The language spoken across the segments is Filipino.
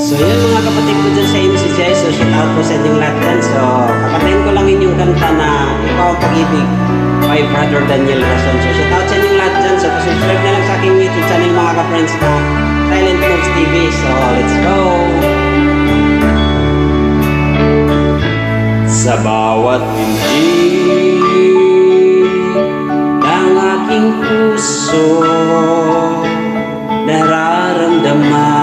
So yun mga kapatid ko dyan sa MCJ, so shout out po sa inyong lahat dyan. So kapatayin ko lang inyong kanta na Ikaw ang Pag-ibig by Brother Daniel Rason. So shout out sa inyong lahat dyan. So subscribe na lang sa aking YouTube channel mga ka-friends na Silent Moves TV. So let's go! Sa bawat hindi ng aking puso nararamdaman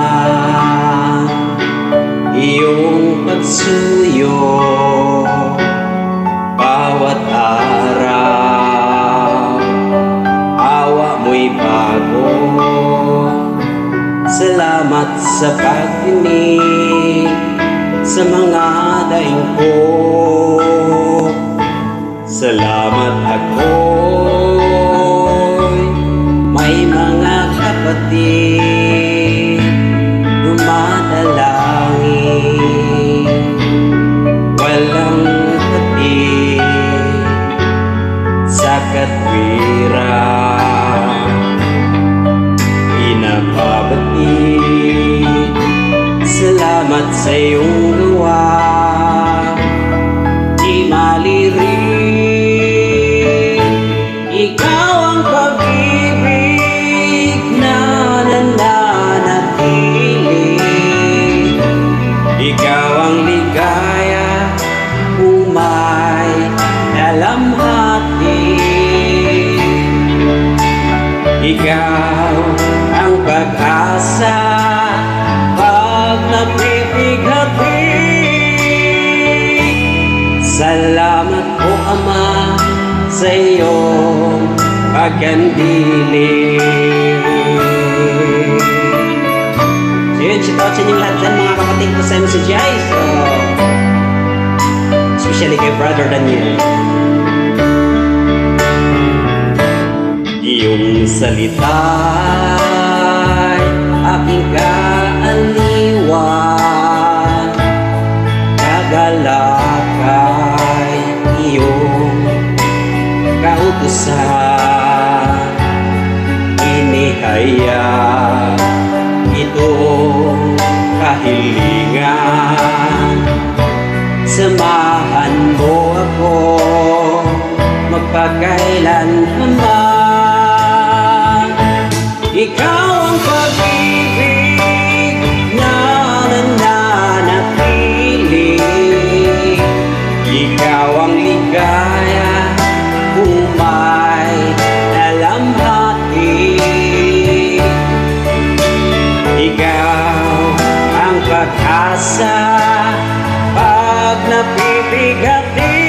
iyong pagsuyo bawat araw, awa mo'y bago. Salamat sa pagdinig sa mga daing ko. Salamat ako'y may mga kapatid dumadalangin, walang patid sa katwiran, inababatid. Salamat sa iyong gawa, di malirin. Ikaw ang pag-ibig na nananatili. Ikaw ang ligaya kung may dalamhati. Ikaw ang pag-asa pag nabibighati. Salamat po Ama sa iyong pagkandili. So yun, shout out sa inyong lahat dyan mga kapatid ko sa MCGI. So especially kay Brother Daniel. Iyong salita'y aking kaaliwan, kagalakay iyong kautusan, inihaya itong kahilingan. Samahan mo ako magpakailanman. Ikaw ang pag-ibig na nananatili. Ikaw ang ligaya kung may dalamhati. Ikaw ang pag-asa pag nabibighati.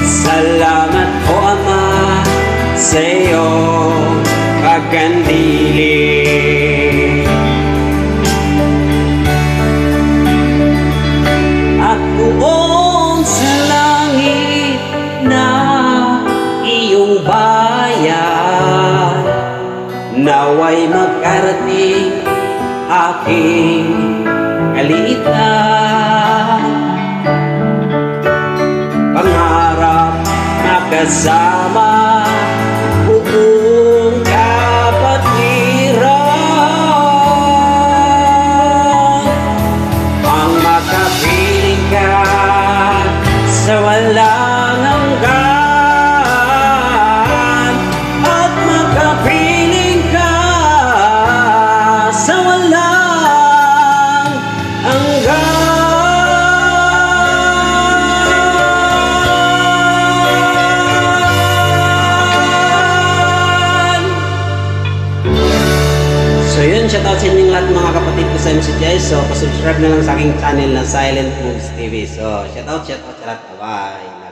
Salamat po Ama sa iyong pagkandili. At doon sa langit na iyong bayan, naway magkarating aking kaliitan. Pangarap na kasama buong kapatiran, ang makapiling ka sa walang hanggan, at makapiling ka sa walang hanggan. So yun, shoutout sa inyong lahat mga kapatid ko sa MCJ. So pasubscribe na lang sa aking channel na Silent Moves TV. So shoutout sa lahat. Bye.